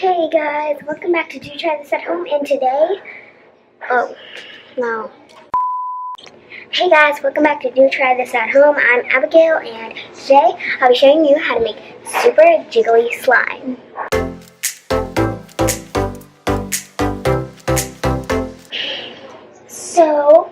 Hey guys, welcome back to Do Try This at Home, and today, Hey guys, welcome back to Do Try This at Home. I'm Abigail, and today I'll be showing you how to make super jiggly slime. So,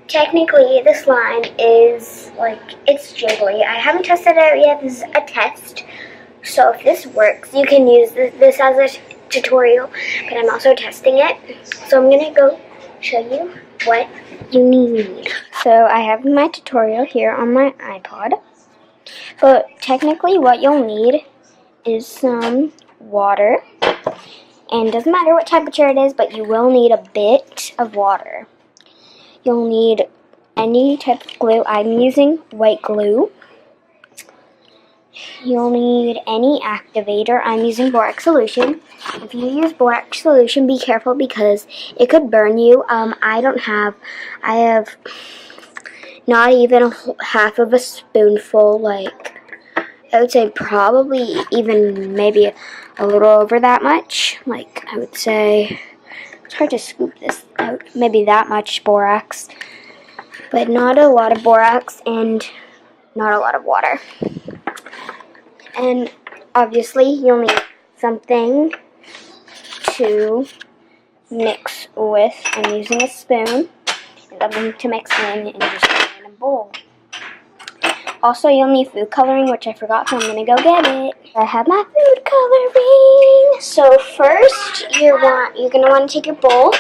technically the slime is, it's jiggly. I haven't tested it out yet. This is a test. So if this works, you can use this as a tutorial, but I'm also testing it. So I'm going to go show you what you need. So I have my tutorial here on my iPod. But technically what you'll need is some water. And it doesn't matter what temperature it is, but you will need a bit of water. You'll need any type of glue. I'm using white glue. You'll need any activator. I'm using borax solution. If you use borax solution, be careful because it could burn you. I have not even half of a spoonful, I would say probably even maybe a little over that much. I would say, it's hard to scoop this out, maybe that much borax. But not a lot of borax and not a lot of water. And obviously you'll need something to mix with. I'm using a spoon and something to mix in and just put it in a bowl. Also you'll need food coloring, which I forgot, so I'm going to go get it. I have my food coloring. So first you're going to want to take your bowl,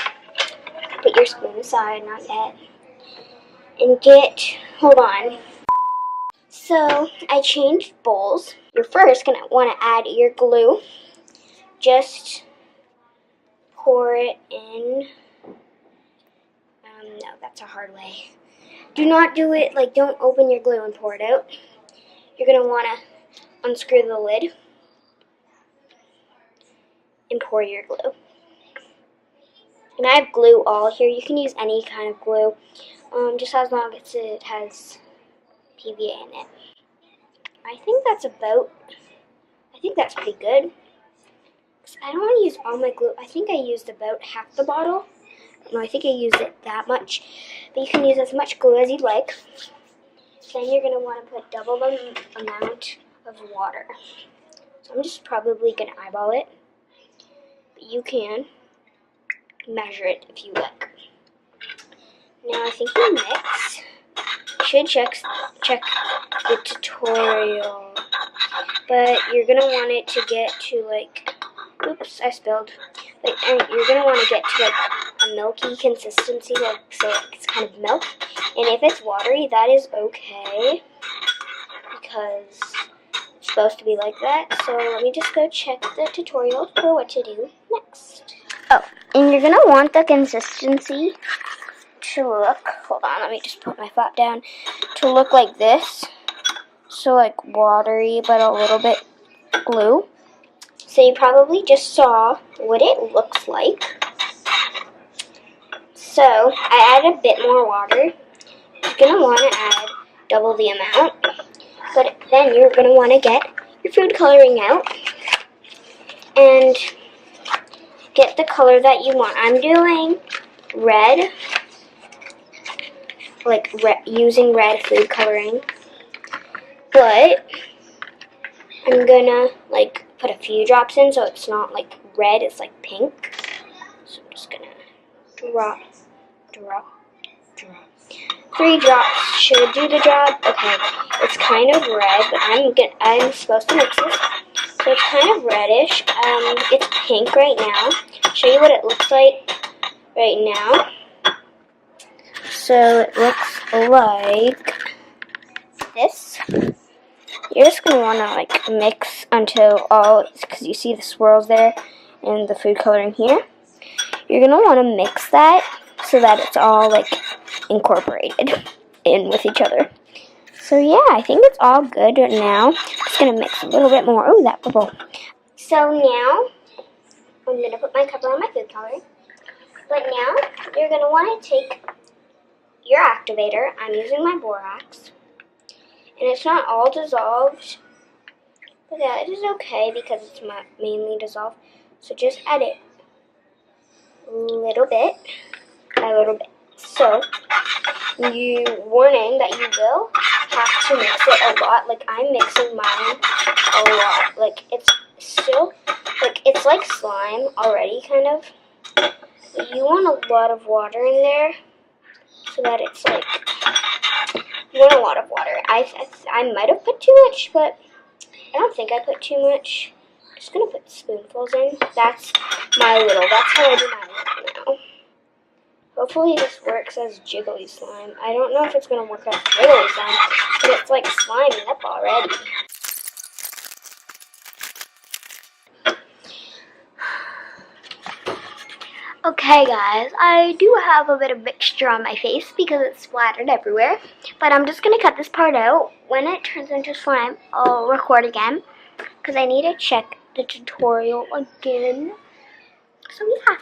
put your spoon aside, not yet, and hold on. So I changed bowls. You're first going to want to add your glue. Just pour it in. No, that's a hard way. Do not do it, don't open your glue and pour it out. You're going to want to unscrew the lid and pour your glue. And I have glue all here. You can use any kind of glue, just as long as it has PVA in it. I think that's pretty good. I don't want to use all my glue. I think I used about half the bottle. No, I think I used it that much. But you can use as much glue as you'd like. Then you're going to want to put double the amount of water. So I'm just probably going to eyeball it. But you can measure it if you like. Now I think you mix. You should check the tutorial. But you're going to want it to get to oops, I spilled. And you're going to want to get to a milky consistency, so it's kind of milk. And if it's watery, that is okay, because it's supposed to be like that. So let me just go check the tutorial for what to do next. Oh, and you're going to want the consistency to look, hold on, let me just put my flap down, to look like this. So watery, but a little bit glue. So you probably just saw what it looks like. So I added a bit more water. You're going to want to add double the amount. But then you're going to want to get your food coloring out and get the color that you want. I'm doing red, using red food coloring. But I'm going to put a few drops in so it's not red, it's pink. So I'm just going to drop. 3 drops should do the job. Okay, it's kind of red, but I'm supposed to mix this. So it's kind of reddish. It's pink right now. I'll show you what it looks like right now. So it looks like this. You're just going to want to mix until because you see the swirls there and the food coloring here. You're going to want to mix that so that it's all incorporated in with each other. So yeah, I think it's all good right now. I'm just going to mix a little bit more. Oh, that bubble. So now I'm going to put my cover on my food coloring. But now you're going to want to take your activator. I'm using my borax. And it's not all dissolved, But yeah, it is okay because it's mainly dissolved. So just add it little bit by little bit. So warning that you will have to mix it a lot. Like I'm mixing mine a lot. Like it's still, like it's like slime already kind of. But you want a lot of water in there so that it's like, you want a lot of water. I might have put too much, but I don't think I put too much. I'm just gonna put spoonfuls in. That's how I do my little now. Hopefully this works as jiggly slime. I don't know if it's gonna work as jiggly slime, but it's like sliming up already. Okay guys, I do have a bit of mixture on my face because it's splattered everywhere. But I'm just going to cut this part out. When it turns into slime, I'll record again because I need to check the tutorial again. So yeah.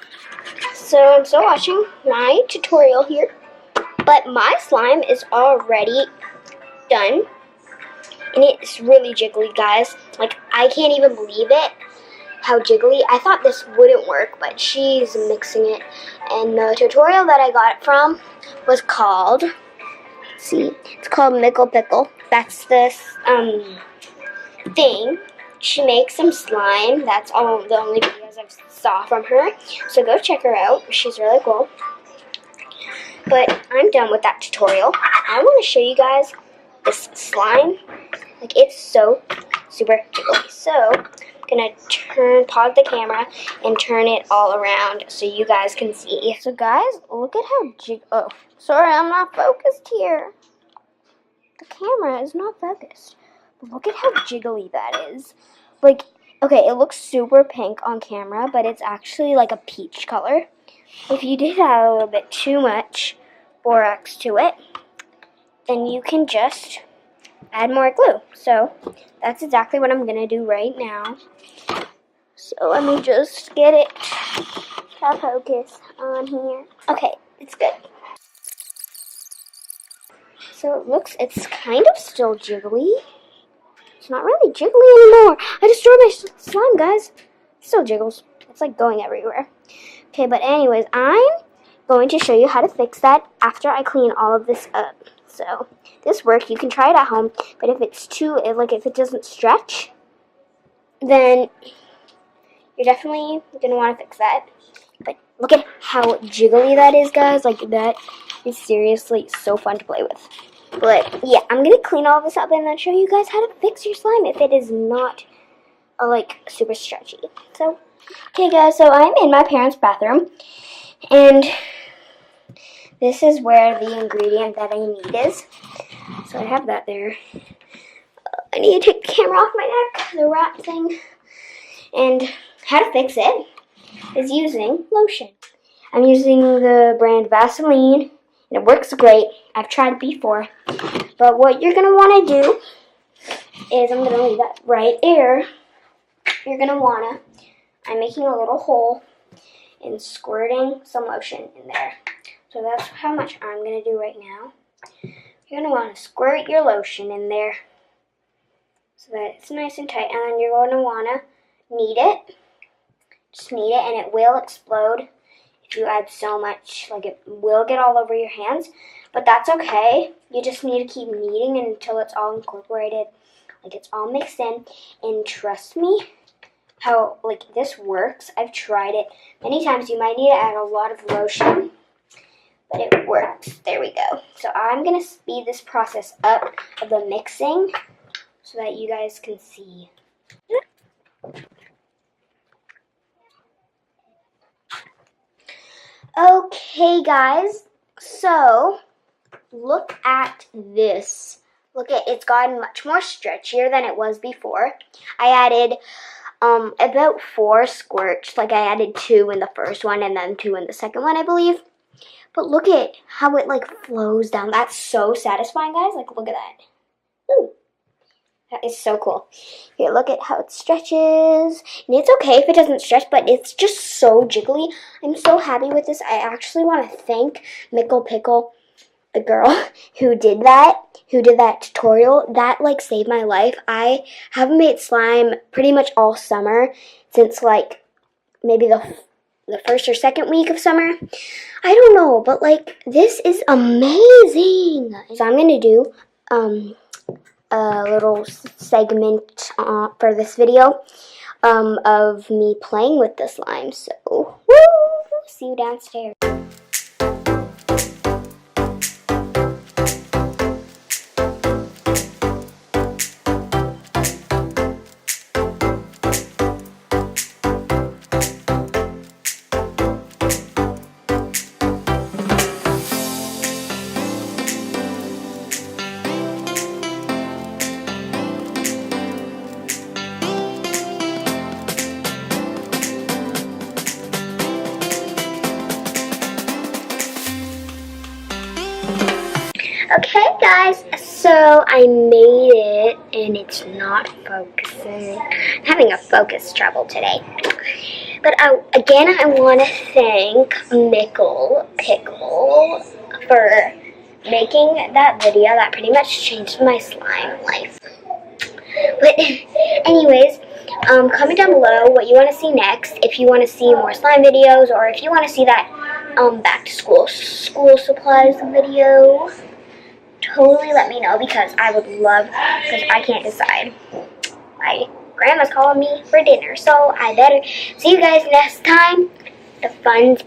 So I'm still watching my tutorial here. But my slime is already done. And it's really jiggly, guys. Like, I can't even believe it. How jiggly. I thought this wouldn't work, but she's mixing it. And the tutorial that I got it from was called, let's see, it's called Mickle Pickle. That's this thing. She makes some slime. That's all the only videos I saw from her. So go check her out. She's really cool. But I'm done with that tutorial. I want to show you guys this slime. Like, it's so super jiggly. So I'm gonna pause the camera and turn it all around so you guys can see. So guys, look at how oh, sorry, I'm not focused here. The camera is not focused. But look at how jiggly that is. Like, okay, it looks super pink on camera, but it's actually like a peach color. If you did add a little bit too much borax to it, then you can just add more glue. So that's exactly what I'm gonna do right now. So let me just get it to focus on here. Okay, it's good. So it's kind of still jiggly. It's not really jiggly anymore. I destroyed my slime, guys. It still jiggles. It's like going everywhere. Okay, but anyways, I'm going to show you how to fix that after I clean all of this up. So this works. You can try it at home, but if if it doesn't stretch, then you're definitely gonna want to fix that. But look at how jiggly that is, guys. Like, that is seriously so fun to play with. But yeah, I'm gonna clean all this up and then show you guys how to fix your slime if it is not like super stretchy. So okay guys, so I'm in my parents' bathroom, and this is where the ingredient that I need is. So I have that there. I need to take the camera off my neck, the wrap thing. And how to fix it is using lotion. I'm using the brand Vaseline, and it works great. I've tried it before. But what you're going to want to do is, I'm going to leave that right there. You're going to want to, I'm making a little hole and squirting some lotion in there. So that's how much I'm going to do right now. You're going to want to squirt your lotion in there so that it's nice and tight. And then you're going to want to knead it. Just knead it, and it will explode if you add so much. Like, it will get all over your hands. But that's okay. You just need to keep kneading until it's all incorporated. Like, it's all mixed in. And trust me, how, like, this works. I've tried it many times. You might need to add a lot of lotion, but it works. There we go. So I'm going to speed this process up of the mixing so that you guys can see. Okay, guys. So look at this. Look at it's gotten much more stretchier than it was before. I added about 4 squirts. Like, I added 2 in the first one and then 2 in the second one, I believe. But look at how it like flows down. That's so satisfying, guys. Like, look at that. Ooh. That is so cool. Here, look at how it stretches. And it's okay if it doesn't stretch, but it's just so jiggly. I'm so happy with this. I actually want to thank Mickle Pickle the girl who did that tutorial, that like saved my life. I haven't made slime pretty much all summer, since like maybe the first or second week of summer. I don't know, but like this is amazing. So I'm gonna do a little segment for this video of me playing with the slime. So woo! See you downstairs. Okay guys, so I made it and it's not focusing. I'm having a focus trouble today. But again, I want to thank Mickle Pickle for making that video that pretty much changed my slime life. But anyways, comment down below what you want to see next. If you want to see more slime videos, or if you want to see that back to school supplies video. Totally let me know, because I would love, because I can't decide. My grandma's calling me for dinner, so I better see you guys next time. The fun's